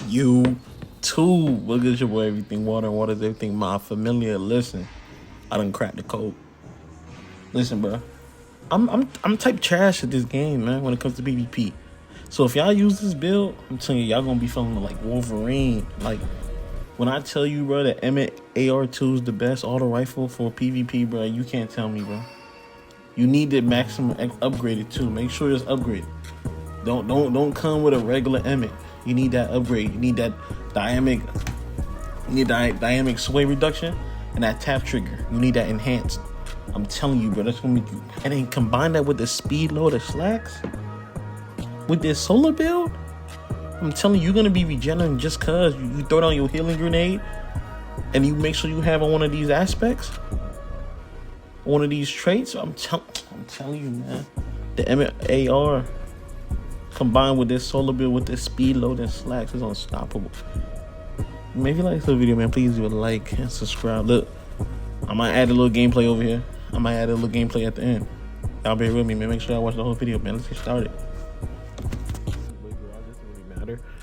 You too. Look at your boy, everything water and water's everything. My familiar. Listen, I done cracked the code. Listen, bro. I'm type trash at this game, man. When it comes to PvP, so if y'all use this build, I'm telling you, y'all gonna be feeling like Wolverine. Like when I tell you, bro, that Ammit Ar2 is the best auto rifle for PvP, bro. You can't tell me, bro. You need the maximum upgraded too. Make sure it's upgraded. Don't come with a regular Ammit. You need that upgrade. You need that dynamic. You need dynamic sway reduction and that tap trigger. You need that enhanced. I'm telling you, bro, that's gonna make you. And then combine that with the speed load of slacks with this solar build. I'm telling you, you're gonna be regenerating just cause you throw down your healing grenade and you make sure you have on one of these aspects, one of these traits. I'm telling you, man, the Ammit AR combined with this solar build with this speed load and slacks is unstoppable. Maybe like the video, man. Please do a like and subscribe. Look, I might add a little gameplay over here. I might add a little gameplay at the end. Y'all bear with me, man. Make sure y'all watch the whole video, man. Let's get started.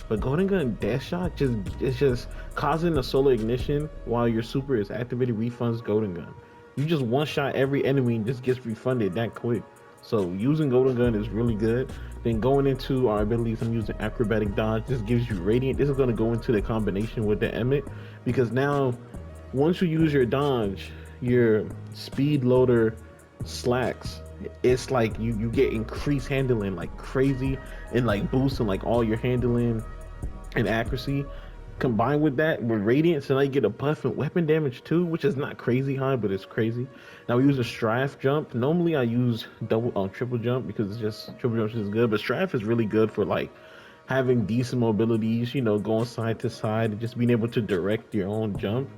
But Golden Gun Death Shot it's just causing a solar ignition while your super is activated, refunds Golden Gun. You just one shot every enemy and just gets refunded that quick. So using Golden Gun is really good. Then going into our abilities, I'm using Acrobatic Dodge. This gives you Radiant. This is going to go into the combination with the Ammit, because now once you use your dodge, your speed loader slacks, it's like you get increased handling like crazy, and like boosting like all your handling and accuracy. Combined with that with Radiant, so now you get a buff in weapon damage too, which is not crazy high, but it's crazy. Now we use a Strife jump. Normally I use triple jump because it's just triple jump is good, but Strife is really good for like having decent mobilities, you know, going side to side and just being able to direct your own jump.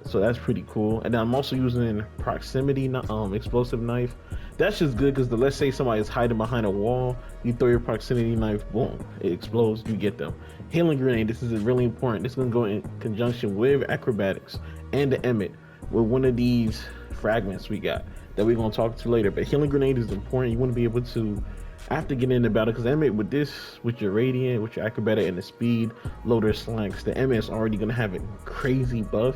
So that's pretty cool. And then I'm also using proximity explosive knife. That's just good because let's say somebody is hiding behind a wall, you throw your proximity knife, boom, it explodes, you get them. Healing grenade, this is really important. This is going to go in conjunction with acrobatics and the Ammit with one of these fragments we got that we're going to talk to later. But healing grenade is important. You want to be able to, after getting into battle, because Ammit with this, with your radiant, with your acrobatic and the speed loader slacks, the Ammit is already going to have a crazy buff.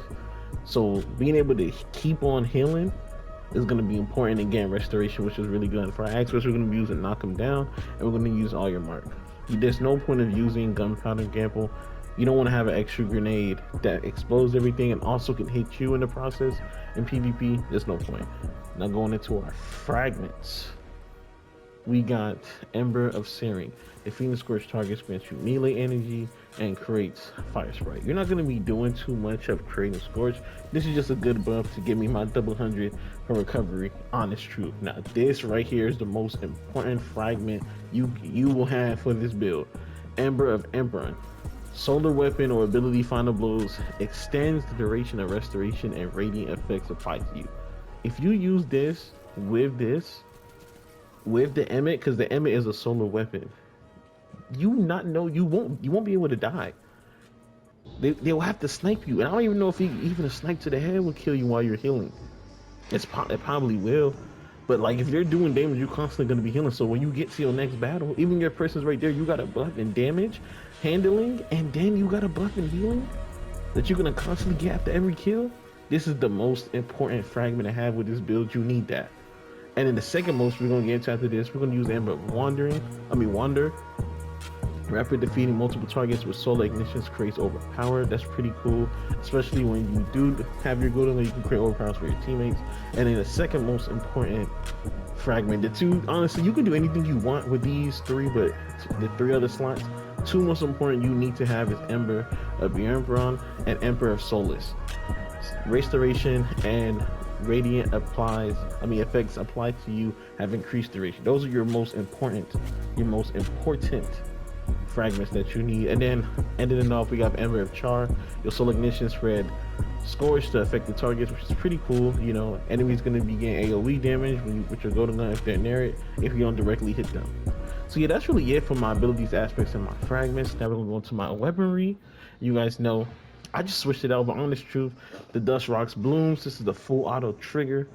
So being able to keep on healing is going to be important. Again, restoration, which is really good. For our experts, we're going to be using knock them down, and we're going to use all your mark. There's no point of using gunpowder gamble. You don't want to have an extra grenade that explodes everything and also can hit you in the process. In PvP, there's no point. Now going into our fragments, we got Ember of Searing. The Phoenix Scorch targets grants you melee energy and creates Fire Sprite. You're not going to be doing too much of creating Scorch. This is just a good buff to give me my double 100 for recovery. Honest truth. Now this right here is the most important fragment you will have for this build. Ember of Emperor. Solar weapon or ability final blows extends the duration of restoration and radiant effects applied to you. If you use this with the Ammit, because the Ammit is a solar weapon, you won't be able to die. They'll have to snipe you, and I don't even know if even a snipe to the head will kill you while you're healing. It probably will, but like if you're doing damage, you're constantly gonna be healing. So when you get to your next battle, even your person's right there, you got a buff in damage, handling, and then you got a buff in healing that you're gonna constantly get after every kill. This is the most important fragment to have with this build. You need that. And then the second most we're gonna get into after this, we're gonna use Ember Wander. Rapid defeating multiple targets with solar ignitions creates overpower. That's pretty cool, especially when you do have your golden, you can create overpowers for your teammates. And then the second most important fragment, the two, honestly, you can do anything you want with these three, but the three other slots, two most important you need to have is Ember of Bjornbron and Emperor of Solace. Restoration and radiant effects applied to you have increased duration. Those are your most important fragments that you need. And then ending it off, we got Ember of Char. Your solar ignition spread Scorch to affect the targets, which is pretty cool. You know, enemies going to be getting AoE damage with your golden gun if they're near it, if you don't directly hit them. So yeah, that's really it for my abilities aspects and my fragments. Now we're gonna go into my weaponry. You guys know I just switched it out, but honest truth, the Dust Rocks Blooms, this is the full auto trigger,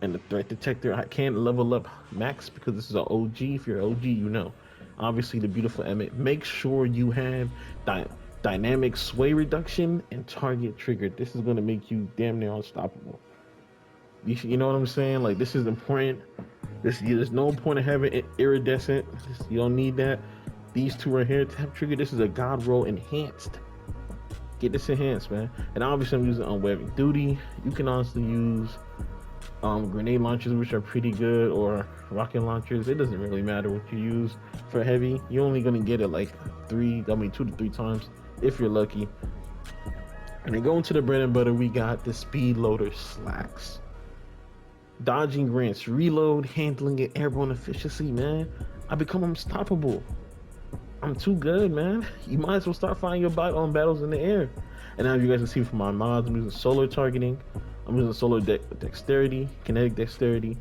and the threat detector I can't level up max because this is an OG. If you're an OG, you know. Obviously the beautiful Ammit. Make sure you have dynamic sway reduction, and target trigger. This is gonna make you damn near unstoppable. You know what I'm saying? Like this is important. There's no point of having iridescent. You don't need that. These two right here, tap trigger. This is a god roll enhanced. Get this enhanced, man. And obviously I'm using unwavering duty. You can honestly use grenade launchers, which are pretty good, or rocket launchers. It doesn't really matter what you use for heavy. You're only gonna get it like 2 to 3 times if you're lucky. And then going to the bread and butter, we got the speed loader slacks. Dodging grants reload, handling, and airborne efficiency, man. I become unstoppable. I'm too good, man. You might as well start fighting your battles in the air. And as you guys can see from my mods, I'm using solar targeting. I'm using solar dexterity, kinetic dexterity,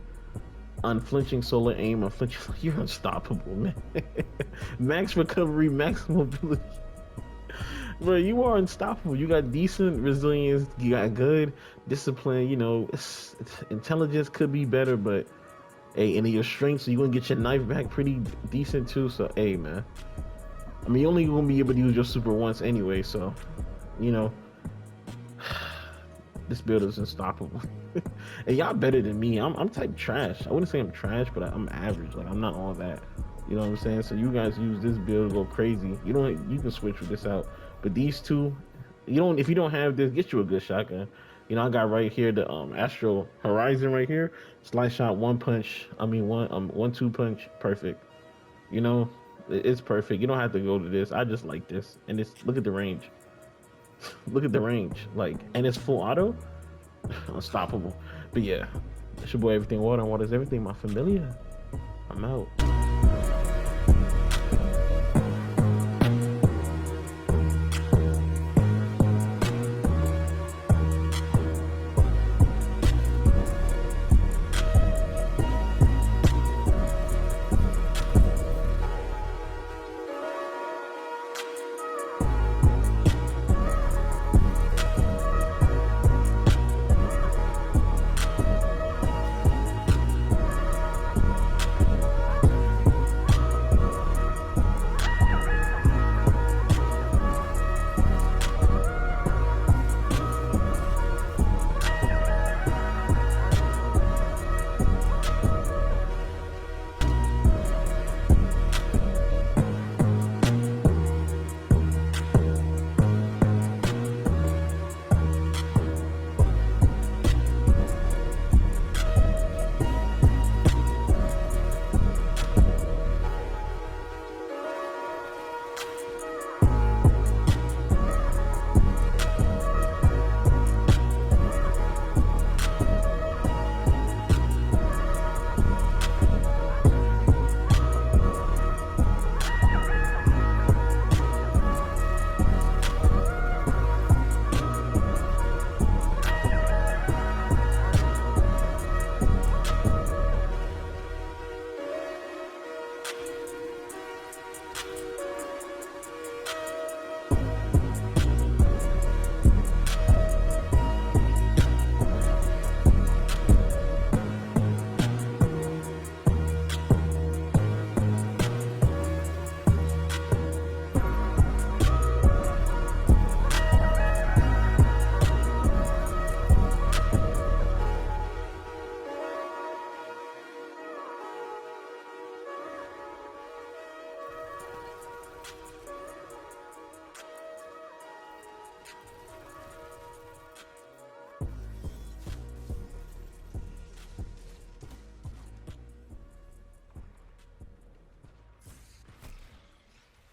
unflinching solar aim, unflinching. You're unstoppable, man. Max recovery, max mobility. Bro, you are unstoppable. You got decent resilience. You got good discipline. You know, intelligence could be better, but hey, and your strength, so you're gonna get your knife back pretty decent too. So hey, man. I mean, you're only gonna be able to use your super once anyway. So, you know, this build is unstoppable. And y'all better than me. I'm type trash. I wouldn't say I'm trash, but I'm average. Like I'm not all that. You know what I'm saying? So you guys use this build to go crazy. You can switch with this out. But these two, if you don't have this, get you a good shotgun. You know, I got right here the Astro Horizon right here. Slice shot, one punch. I mean 1-2 punch, perfect. You know, it's perfect. You don't have to go to this. I just like this. And look at the range. Look at the range. Like, and it's full auto. Unstoppable. But yeah, it's your boy Everything Water, and Water is Everything, my familiar. I'm out.